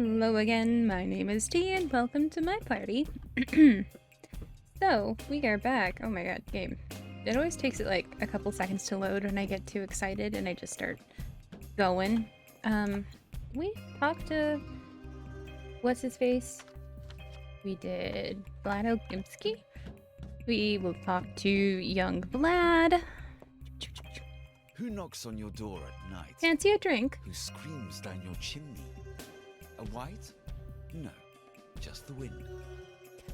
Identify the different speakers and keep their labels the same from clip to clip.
Speaker 1: Hello again, my name is T and welcome to my party. So, we are back. Oh my god, game. It always takes it like a couple seconds to load when I get too excited and I just start going. We talked to... what's his face? We did Vlad Ogimski. We will talk to young Vlad.
Speaker 2: Who knocks on your door at night?
Speaker 1: Fancy a drink?
Speaker 2: Who screams down your chimney? A white? No, just the wind.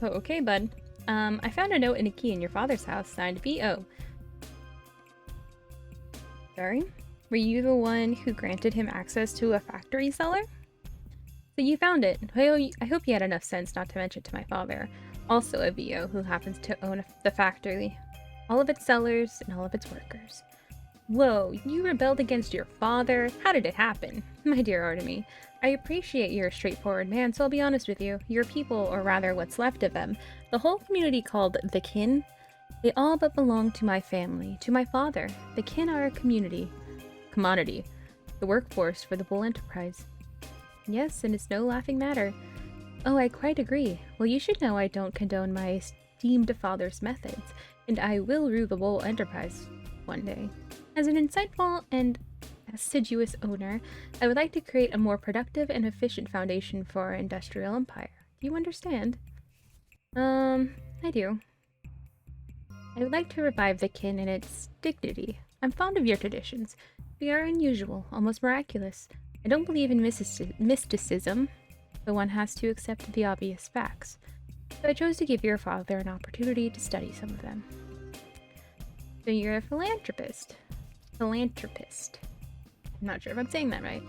Speaker 1: Oh, okay, bud. I found a note and a key in your father's house, signed V.O. Sorry? Were you the one who granted him access to a factory cellar? So you found it. I hope you had enough sense not to mention to my father, also a V.O. who happens to own the factory. All of its sellers and all of its workers. Whoa, you rebelled against your father? How did it happen? My dear Artemy, I appreciate you're a straightforward man, so I'll be honest with you. Your people, or rather what's left of them, the whole community called the kin, they all but belong to my family, to my father. The kin are a commodity, the workforce for the Bull Enterprise. Yes, and it's no laughing matter. Oh, I quite agree. Well, you should know I don't condone my esteemed father's methods, and I will rule the Bull Enterprise one day. As an insightful and assiduous owner, I would like to create a more productive and efficient foundation for our industrial empire. Do you understand? I do. I would like to revive the kin in its dignity. I'm fond of your traditions. They are unusual, almost miraculous. I don't believe in mysticism, but one has to accept the obvious facts. So I chose to give your father an opportunity to study some of them. So you're a philanthropist. I'm not sure if I'm saying that right.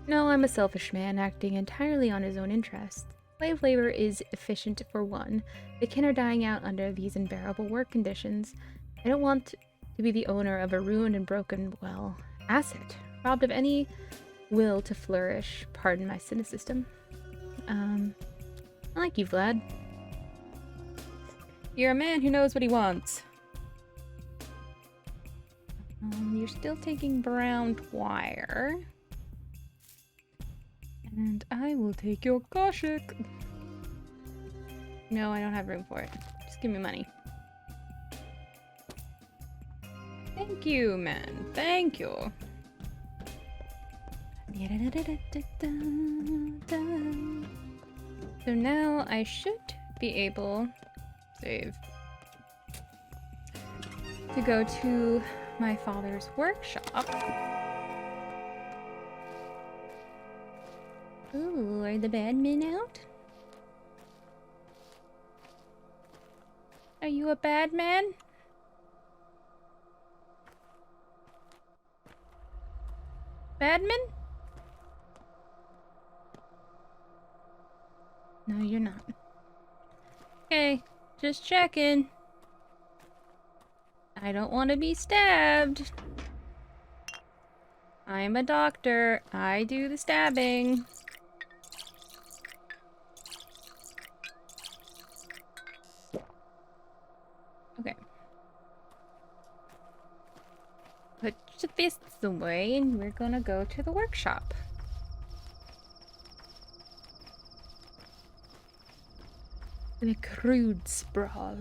Speaker 1: No, I'm a selfish man acting entirely on his own interests. Slave labor is efficient for one. The kin are dying out under these unbearable work conditions. I don't want to be the owner of a ruined and broken, well, asset, robbed of any will to flourish. Pardon my cynicism. I like you, Vlad. You're a man who knows what he wants. You're still taking brown wire. And I will take your Koshik. No, I don't have room for it. Just give me money. Thank you, man. Thank you. So now I should be able save to go to my father's workshop. Ooh, are the bad men out? Are you a bad man? Badman? No, you're not. Okay, just checking. I don't want to be stabbed. I'm a doctor. I do the stabbing. Okay. Put your fists away and we're gonna go to the workshop. The crude sprawl.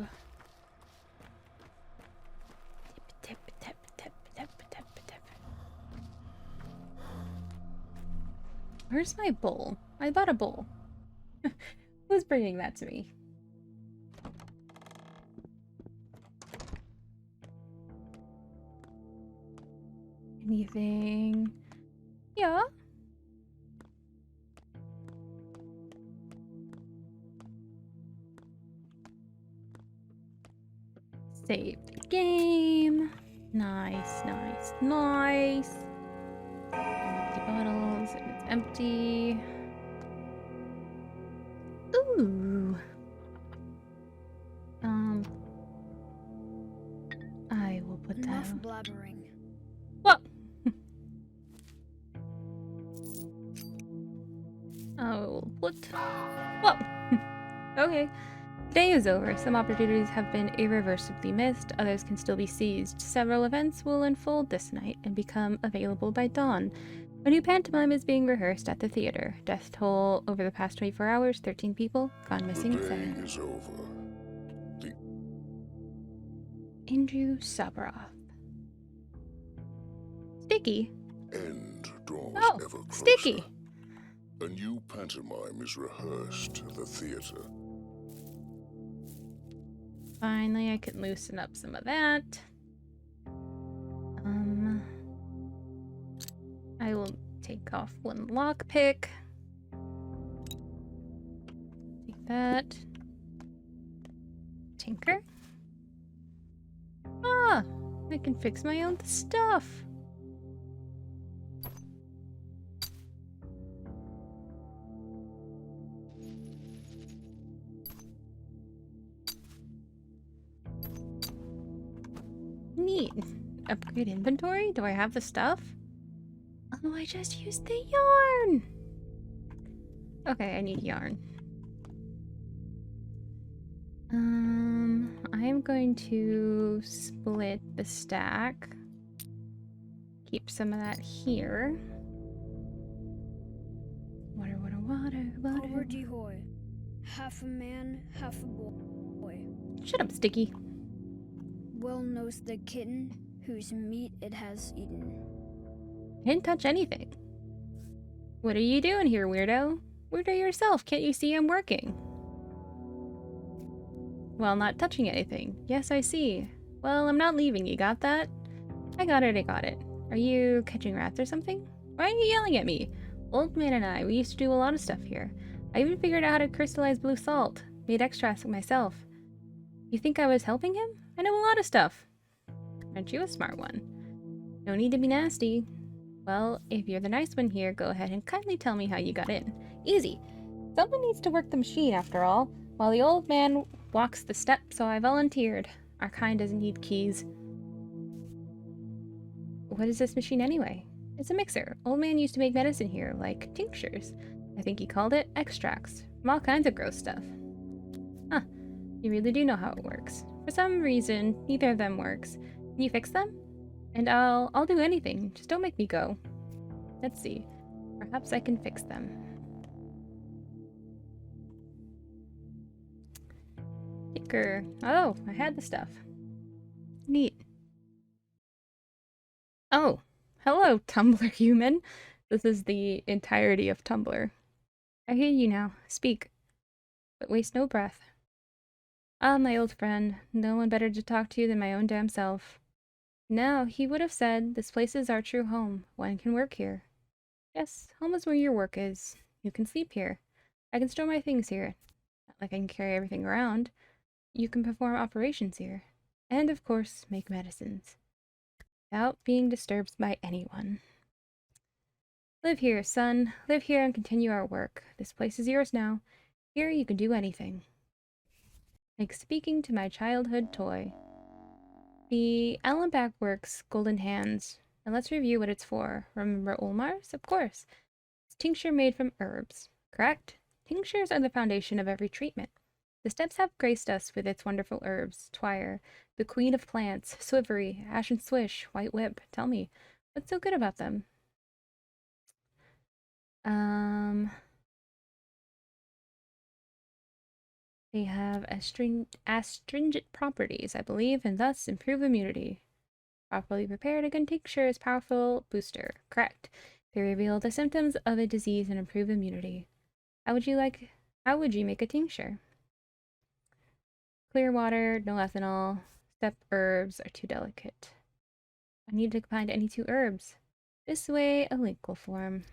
Speaker 1: Where's my bowl? I bought a bowl. Who's bringing that to me? Anything? Yeah. Save the game. Nice, nice, nice. Empty bottles, and it's empty. Ooh. I will put that.
Speaker 3: Enough blabbering.
Speaker 1: What? I will put. Whoa. Okay. Day is over. Some opportunities have been irreversibly missed, others can still be seized. Several events will unfold this night and become available by dawn. A new pantomime is being rehearsed at the theater. Death toll over the past 24 hours, 13 people. Gone missing,
Speaker 3: The day
Speaker 1: 7.
Speaker 3: is over. The
Speaker 1: Andrew Sabroff. Sticky?
Speaker 3: end draws
Speaker 1: Oh,
Speaker 3: ever closer.
Speaker 1: Sticky!
Speaker 3: A new pantomime is rehearsed at the theater.
Speaker 1: Finally, I can loosen up some of that. I will take off one lockpick. Take that. Tinker. Ah! I can fix my own stuff. Neat. Upgrade inventory? Do I have the stuff? Oh, I just used the yarn! Okay, I need yarn. I'm going to split the stack. Keep some of that here. Water, water, water, water.
Speaker 4: Already hoy. Half a man, half a boy.
Speaker 1: Shut up, Sticky.
Speaker 4: Well knows the kitten whose meat it has eaten.
Speaker 1: I didn't touch anything. What are you doing here, weirdo? Weirdo yourself, can't you see I'm working? Well, not touching anything. Yes, I see. Well, I'm not leaving, you got that? I got it, I got it. Are you catching rats or something? Why are you yelling at me? Old man and I, we used to do a lot of stuff here. I even figured out how to crystallize blue salt. Made extracts myself. You think I was helping him? I know a lot of stuff. Aren't you a smart one? No need to be nasty. Well, if you're the nice one here, go ahead and kindly tell me how you got in. Easy. Someone needs to work the machine, after all. While the old man walks the steps, so I volunteered. Our kind doesn't need keys. What is this machine anyway? It's a mixer. Old man used to make medicine here, like tinctures. I think he called it extracts, from all kinds of gross stuff. Huh. You really do know how it works. For some reason, neither of them works. Can you fix them? And I'll do anything. Just don't make me go. Let's see. Perhaps I can fix them. Tinker. Oh, I had the stuff. Neat. Oh, hello, Tumblr human. This is the entirety of Tumblr. I hear you now. Speak. But waste no breath. Ah, my old friend. No one better to talk to than my own damn self. No, he would have said, this place is our true home. One can work here. Yes, home is where your work is. You can sleep here. I can store my things here. Not like I can carry everything around. You can perform operations here. And, of course, make medicines. Without being disturbed by anyone. Live here, son. Live here and continue our work. This place is yours now. Here you can do anything. Like speaking to my childhood toy. The Allenback Works Golden Hands. And let's review what it's for. Remember Ulmar's? Of course. It's tincture made from herbs. Correct? Tinctures are the foundation of every treatment. The steps have graced us with its wonderful herbs. Twire, the queen of plants, swivery, ash and swish, white whip. Tell me, what's so good about them? They have astringent properties, I believe, and thus improve immunity. Properly prepared, a good tincture is powerful booster. Correct. They reveal the symptoms of a disease and improve immunity. How would you make a tincture? Clear water, no ethanol. Step herbs are too delicate. I need to find any 2 herbs. This way, a link will form.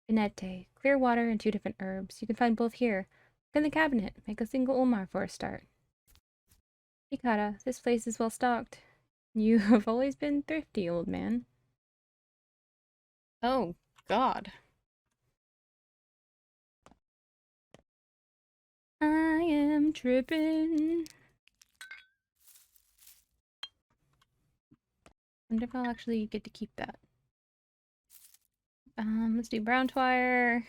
Speaker 1: Vinete, clear water and 2 different herbs. You can find both here. Look in the cabinet. Make a single Ulmar for a start. Ikara, this place is well stocked. You have always been thrifty, old man. Oh, God. I am tripping. Wonder if I'll actually get to keep that. Let's do brown twire.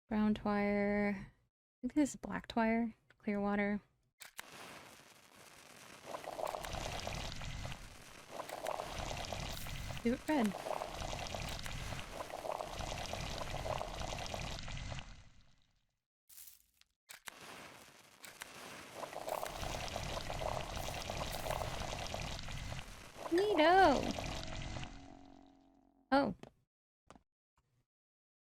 Speaker 1: Brown twire. I think this is black twire. Clear water. Do it red. Neato! Oh.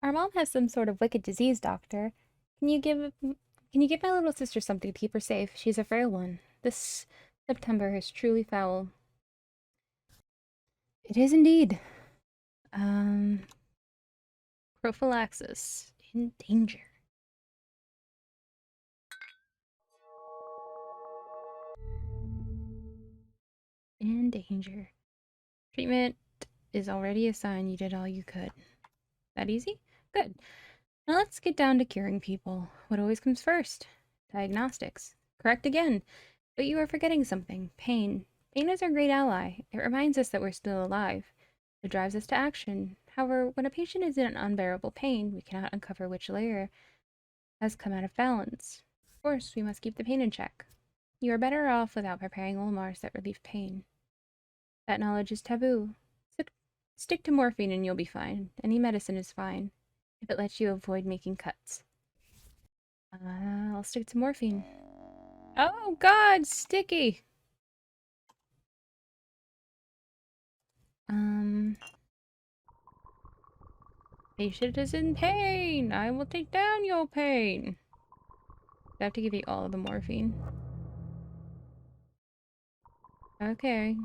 Speaker 1: Our mom has some sort of wicked disease, doctor. Can you give my little sister something to keep her safe? She's a frail one. This September is truly foul. It is indeed. Prophylaxis. In danger. In danger. Treatment is already a sign you did all you could. That easy? Good. Now let's get down to curing people. What always comes first? Diagnostics. Correct again. But you are forgetting something. Pain. Pain is our great ally. It reminds us that we're still alive. It drives us to action. However, when a patient is in unbearable pain, we cannot uncover which layer has come out of balance. Of course, we must keep the pain in check. You are better off without preparing Olmars that relieve pain. That knowledge is taboo. Stick to morphine and you'll be fine. Any medicine is fine, if it lets you avoid making cuts. I'll stick to morphine. Oh god, sticky! Patient is in pain! I will take down your pain! I have to give you all of the morphine. Okay.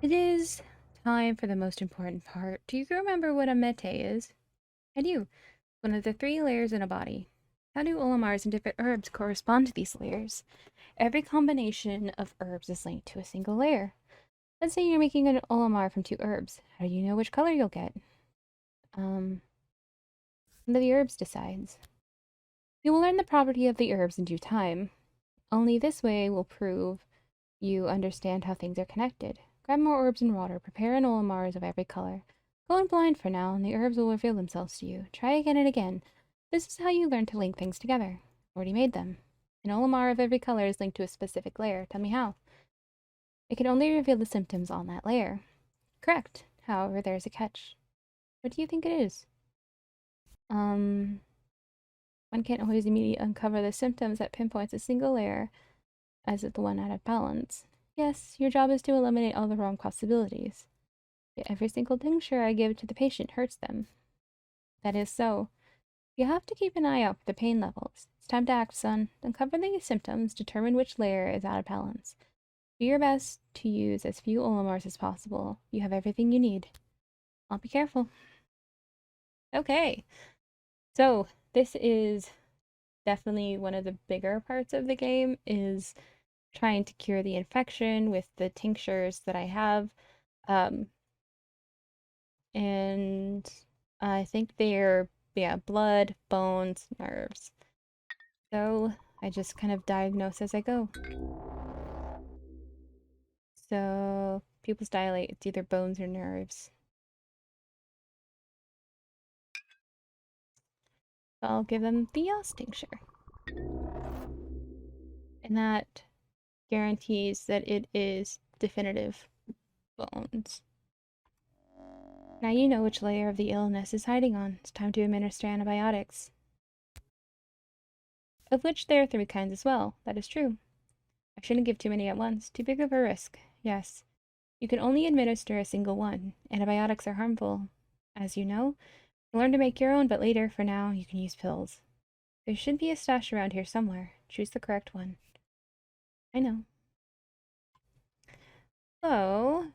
Speaker 1: It is time for the most important part. Do you remember what a mete is? I do. One of the 3 layers in a body. How do Olimars and different herbs correspond to these layers? Every combination of herbs is linked to a single layer. Let's say you're making an Olimar from 2 herbs. How do you know which color you'll get? One of the herbs decides. You will learn the property of the herbs in due time. Only this way will prove you understand how things are connected. Grab more herbs and water. Prepare an Olimars of every color. Go in blind for now, and the herbs will reveal themselves to you. Try again and again. This is how you learn to link things together. Already made them. An Olimar of every color is linked to a specific layer. Tell me how. It can only reveal the symptoms on that layer. Correct. However, there's a catch. What do you think it is? One can't always immediately uncover the symptoms that pinpoints a single layer as the one out of balance. Yes, your job is to eliminate all the wrong possibilities. Yet every single tincture I give to the patient hurts them. That is so. You have to keep an eye out for the pain levels. It's time to act, son. Uncover the symptoms, determine which layer is out of balance. Do your best to use as few Olimars as possible. You have everything you need. I'll be careful. Okay. So, this is definitely one of the bigger parts of the game, is trying to cure the infection with the tinctures that I have. And I think they're, blood, bones, nerves. So I just kind of diagnose as I go. So pupils dilate, it's either bones or nerves. I'll give them the Yas tincture. And that guarantees that it is definitive bones. Now you know which layer of the illness is hiding on. It's time to administer antibiotics. Of which there are 3 kinds as well. That is true. I shouldn't give too many at once. Too big of a risk. Yes. You can only administer a single one. Antibiotics are harmful. As you know, you'll learn to make your own, but later, for now, you can use pills. There should be a stash around here somewhere. Choose the correct one. I know. So,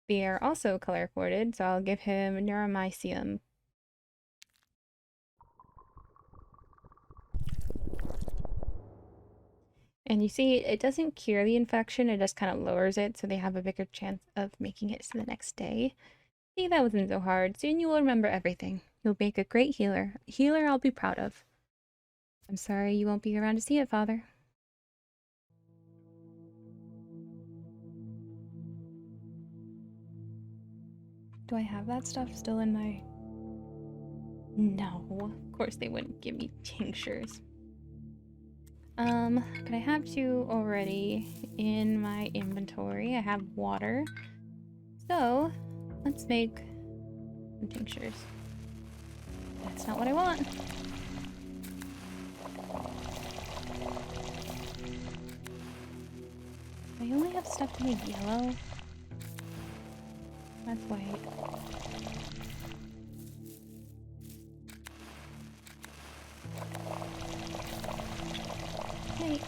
Speaker 1: they are also color-coorded, so I'll give him Neuromycium. And you see, it doesn't cure the infection, it just kind of lowers it, so they have a bigger chance of making it to the next day. See, that wasn't so hard. Soon you will remember everything. You'll make a great healer. A healer I'll be proud of. I'm sorry you won't be around to see it, Father. Do I have that stuff still in my... No, of course they wouldn't give me tinctures. But I have two already in my inventory. I have water. So, let's make some tinctures. That's not what I want. I only have stuff to make yellow. That's white. Okay,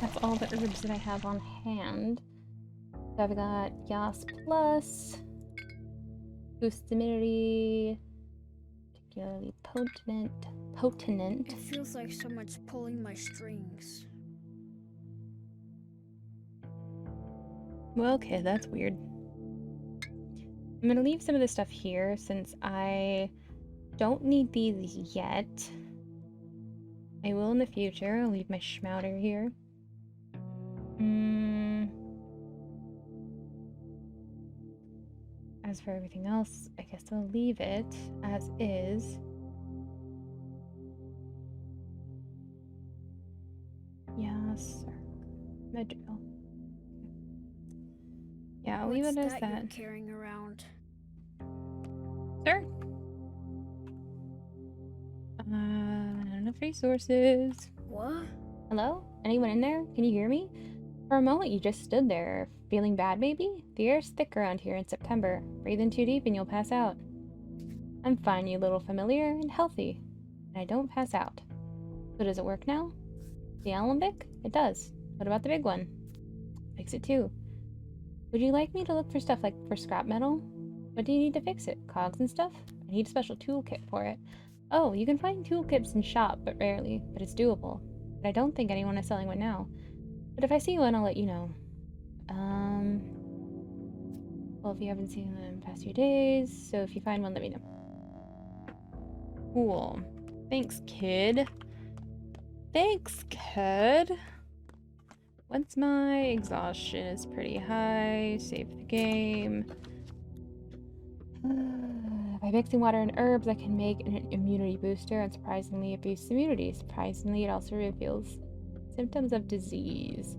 Speaker 1: that's all the herbs that I have on hand. So I've got Yas Plus, boosts immunity, particularly potent.
Speaker 4: It feels like someone's pulling my strings.
Speaker 1: Well, okay, that's weird. I'm gonna leave some of this stuff here since I don't need these yet. I will in the future. I'll leave my schmouter here. As for everything else, I guess I'll leave it as is. Yes, Medrill. Yeah, I'll leave it as
Speaker 4: What's
Speaker 1: that.
Speaker 4: you're carrying around?
Speaker 1: Sure. Not enough resources.
Speaker 4: What?
Speaker 1: Hello? Anyone in there? Can you hear me? For a moment, you just stood there. Feeling bad, maybe? The air's thick around here in September. Breathe in too deep and you'll pass out. I'm fine, you little familiar, and healthy. And I don't pass out. So does it work now? The alembic? It does. What about the big one? Fix it too. Would you like me to look for stuff like for scrap metal? What do you need to fix it? Cogs and stuff? I need a special toolkit for it. Oh, you can find toolkits in shop, but rarely. But it's doable. But I don't think anyone is selling one now. But if I see one, I'll let you know. Well, if you haven't seen them in the past few days, so if you find one, let me know. Cool. Thanks, kid. Thanks, kid. Once my exhaustion is pretty high, save the game. By mixing water and herbs, I can make an immunity booster, and surprisingly, it boosts immunity. Surprisingly, it also reveals symptoms of disease.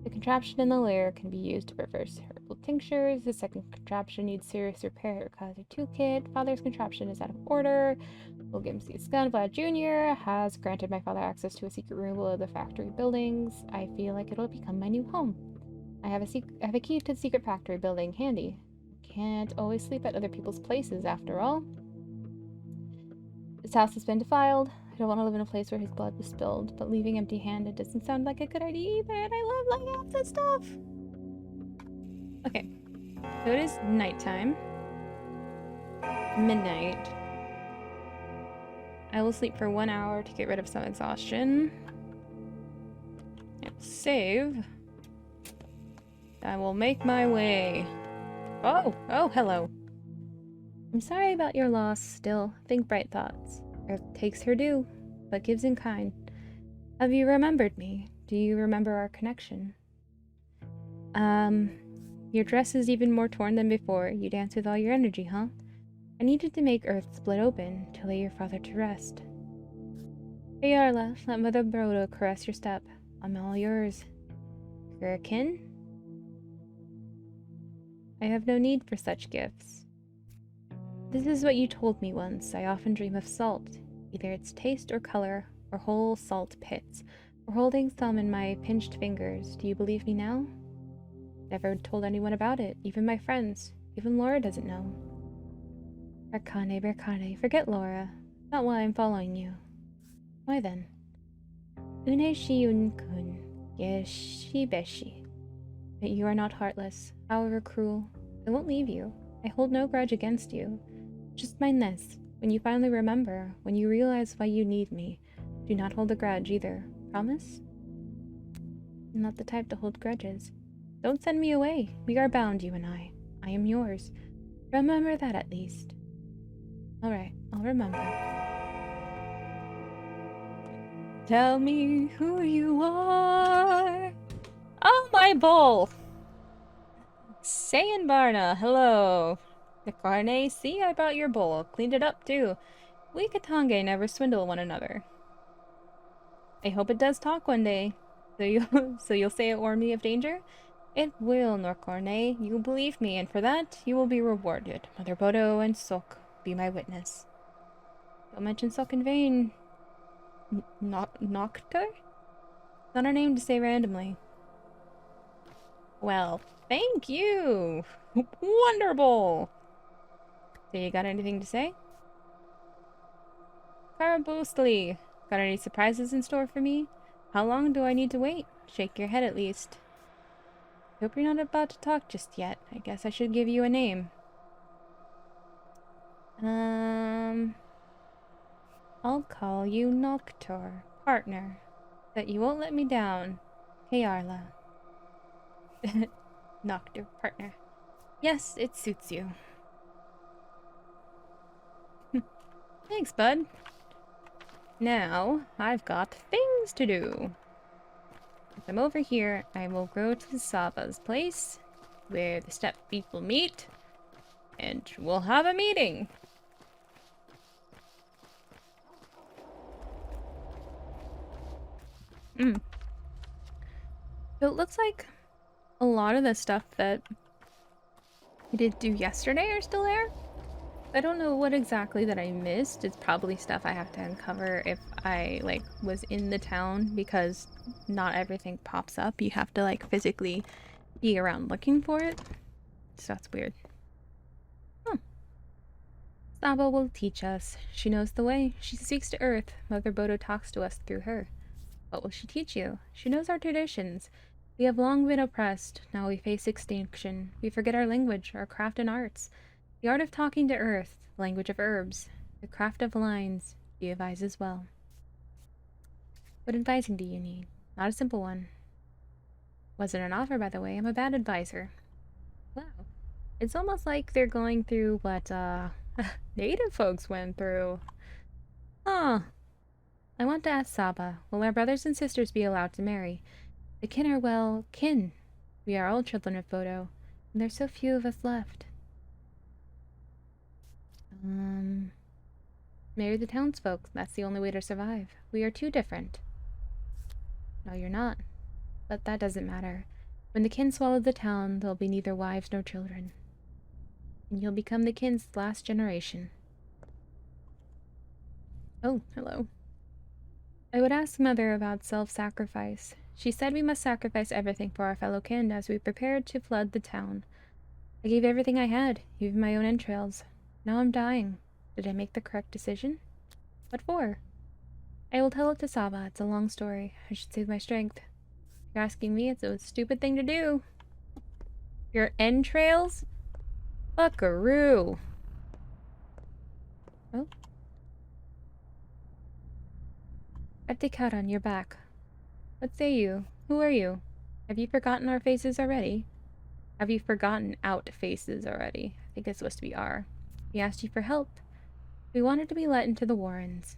Speaker 1: The contraption in the lair can be used to reverse herbal tinctures. The second contraption needs serious repair. It requires a toolkit. Father's contraption is out of order. William C. Scanvlad Jr. has granted my father access to a secret room below the factory buildings. I feel like it'll become my new home. I have a key to the secret factory building handy. Can't always sleep at other people's places, after all. This house has been defiled. I don't want to live in a place where his blood was spilled, but leaving empty-handed doesn't sound like a good idea either, and I love layouts and stuff! Okay, so it is nighttime. Midnight. I will sleep for 1 hour to get rid of some exhaustion. I will save. I will make my way. Oh, hello. I'm sorry about your loss, still. Think bright thoughts. Earth takes her due, but gives in kind. Have you remembered me? Do you remember our connection? Your dress is even more torn than before. You dance with all your energy, huh? I needed to make Earth split open to lay your father to rest. Hey, Arla, let Mother Broda caress your step. I'm all yours. Gurakin? I have no need for such gifts. This is what you told me once. I often dream of salt, either its taste or color, or whole salt pits, or holding some in my pinched fingers. Do you believe me now? Never told anyone about it, even my friends. Even Laura doesn't know. Berkane, forget Laura. Not why I'm following you. Why then? Une shiun-kun, yeshi beshi. But you are not heartless, however cruel. I won't leave you. I hold no grudge against you. Just mind this. When you finally remember, when you realize why you need me, do not hold a grudge either. Promise? I'm not the type to hold grudges. Don't send me away. We are bound, you and I. I am yours. Remember that at least. Alright, I'll remember. Tell me who you are. Oh, my bowl! Sayin Barna, hello. Nikarne, see, I brought your bowl. Cleaned it up, too. We Katange never swindle one another. I hope it does talk one day. So you'll say it warned me of danger? It will, Norcorne. You believe me, and for that you will be rewarded. Mother Bodo and Sok, be my witness. Don't mention Sok in vain. Noctur? Not a name to say randomly. Well, thank you! Wonderful! So you got anything to say? Karabustli, got any surprises in store for me? How long do I need to wait? Shake your head at least. Hope you're not about to talk just yet. I guess I should give you a name. I'll call you Noctur, partner. That you won't let me down. Hey, Arla. Noctur, partner. Yes, it suits you. Thanks, bud. Now, I've got things to do. If I'm over here, I will go to Saba's place, where the steppe people meet, and we'll have a meeting. So it looks like a lot of the stuff that I did do yesterday are still there. I don't know what exactly that I missed. It's probably stuff I have to uncover if I, like, was in the town, because not everything pops up. You have to, like, physically be around looking for it. So that's weird. Huh. Saba will teach us. She knows the way. She speaks to Earth. Mother Bodo talks to us through her. What will she teach you? She knows our traditions. We have long been oppressed. Now we face extinction. We forget our language, our craft and arts. The art of talking to Earth, the language of herbs, the craft of lines. She advises well. What advising do you need? Not a simple one. Wasn't an offer, by the way. I'm a bad advisor. Wow. It's almost like they're going through what, native folks went through. Huh. I want to ask Saba, will our brothers and sisters be allowed to marry? The kin are, well, kin. We are all children of Bodo, and there's so few of us left. Marry the townsfolk. That's the only way to survive. We are too different. No, you're not. But that doesn't matter. When the kin swallow the town, there'll be neither wives nor children. And you'll become the kin's last generation. Oh, hello. I would ask Mother about self-sacrifice. She said we must sacrifice everything for our fellow kin as we prepared to flood the town. I gave everything I had, even my own entrails. Now I'm dying. Did I make the correct decision? What for? I will tell it to Saba. It's a long story. I should save my strength. If you're asking me, it's a stupid thing to do. Your entrails? Buckaroo. Oh. Articaran, you're back. What say you? Who are you? Have you forgotten our faces already? Have you forgotten out faces already? I think it's supposed to be R. We asked you for help. We wanted to be let into the Warrens.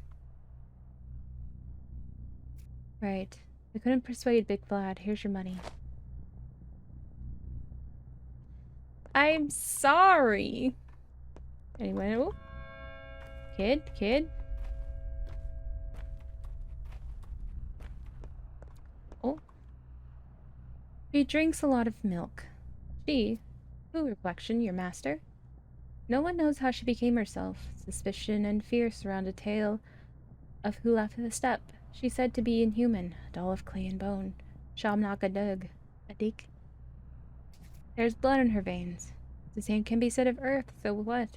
Speaker 1: Right. We couldn't persuade Big Vlad. Here's your money. I'm sorry. Anyway, oh. Kid. Oh. She drinks a lot of milk. She, who, reflection, your master? No one knows how she became herself. Suspicion and fear surround a tale of who left the steppe. She's said to be inhuman, a doll of clay and bone. Shamnak a dig. There's blood in her veins. The same can be said of Earth, so what?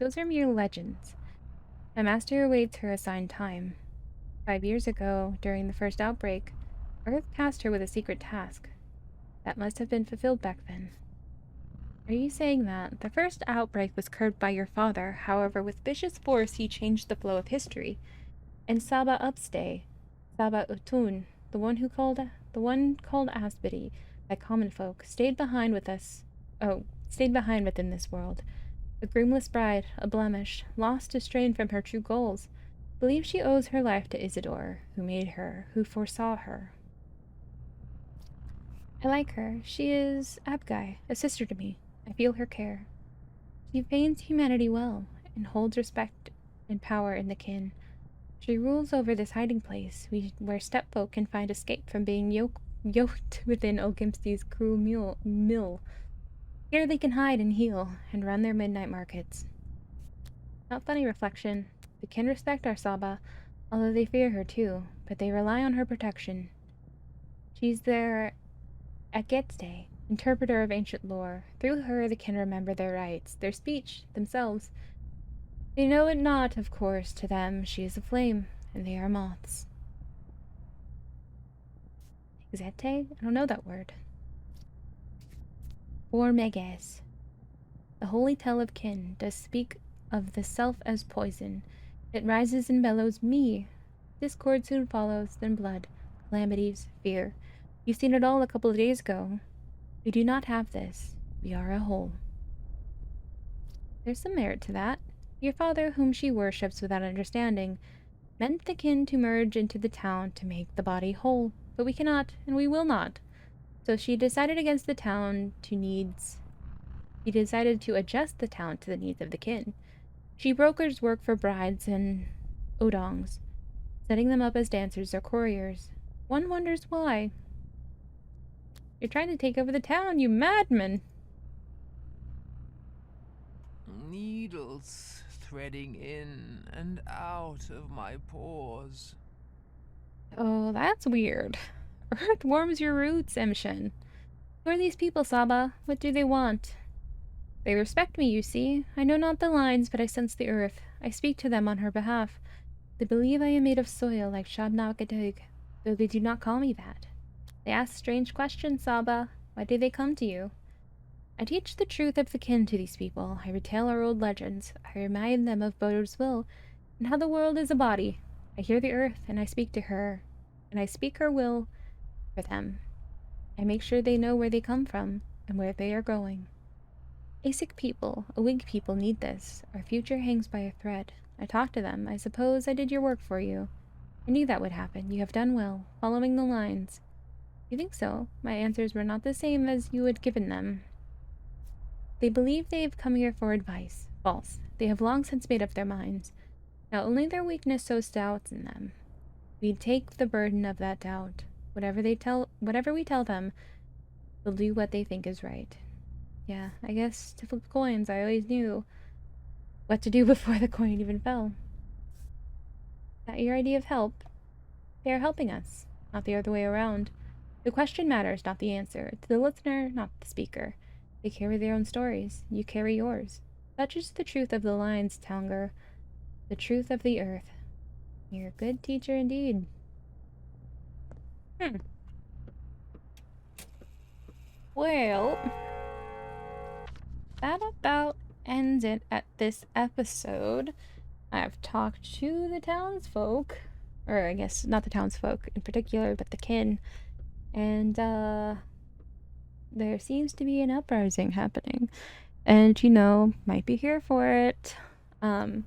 Speaker 1: Those are mere legends. My master awaits her assigned time. 5 years ago, during the first outbreak, Earth tasked her with a secret task. That must have been fulfilled back then. Are you saying that the first outbreak was curbed by your father, however with vicious force he changed the flow of history, and Saba Upstay, Saba Utun, the one called Aspity by common folk, stayed behind within this world, a groomless bride, a blemish, lost, strained from her true goals, believes she owes her life to Isidore, who made her, who foresaw her. I like her. She is Abgai, a sister to me. I feel her care. She feigns humanity well, and holds respect and power in the kin. She rules over this hiding place, where stepfolk can find escape from being yoked within Ogimsti's cruel mill. Here they can hide and heal, and run their midnight markets. Not funny reflection. They can respect our Saba, although they fear her too, but they rely on her protection. She's their Agete, interpreter of ancient lore. Through her they can remember their rights, their speech, themselves. They know it not, of course, to them she is a flame, and they are moths. Exete? I don't know that word. Or Meges. The holy tale of kin does speak of the self as poison. It rises and bellows me. Discord soon follows, then blood, calamities, fear. You've seen it all a couple of days ago. We do not have this. We are a whole. There's some merit to that. Your father, whom she worships without understanding, meant the kin to merge into the town to make the body whole, but we cannot, and we will not. So she decided against the town to needs. She decided to adjust the town to the needs of the kin. She brokers work for brides and odongs, setting them up as dancers or couriers. One wonders why. You're trying to take over the town, you madman!
Speaker 5: Needles threading in and out of my pores.
Speaker 1: Oh, that's weird. Earth warms your roots, Emshin. Who are these people, Saba? What do they want? They respect me, you see. I know not the lines, but I sense the earth. I speak to them on her behalf. They believe I am made of soil like Shabnagadig, though they do not call me that. They ask strange questions, Saba. Why do they come to you? I teach the truth of the kin to these people. I retell our old legends. I remind them of Bodo's will, and how the world is a body. I hear the earth, and I speak to her, and I speak her will for them. I make sure they know where they come from, and where they are going. Asic people, Awig people need this. Our future hangs by a thread. I talked to them. I suppose I did your work for you. I knew that would happen. You have done well, following the lines. You think so? My answers were not the same as you had given them. They believe they have come here for advice. False. They have long since made up their minds. Now only their weakness sows doubts in them. We take the burden of that doubt. Whatever we tell them, they'll do what they think is right. Yeah, I guess to flip coins, I always knew what to do before the coin even fell. Is that your idea of help? They are helping us, not the other way around. The question matters, not the answer. It's the listener, not the speaker. They carry their own stories. You carry yours. Such is the truth of the lines, Tanger. The truth of the earth. You're a good teacher indeed. Well, that about ends it at this episode. I've talked to the townsfolk, or I guess not the townsfolk in particular, but the kin, and there seems to be an uprising happening, and might be here for it. I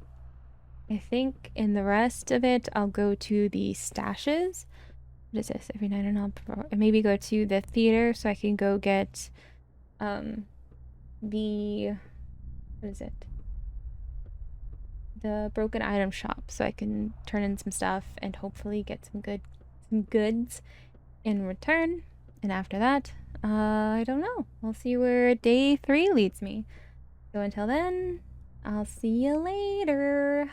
Speaker 1: think in the rest of it, I'll go to the stashes. What is this? Every night and maybe go to the theater so I can go get the broken item shop so I can turn in some stuff and hopefully get some goods in return. And after that, I don't know. We'll see where day 3 leads me. So until then, I'll see you later.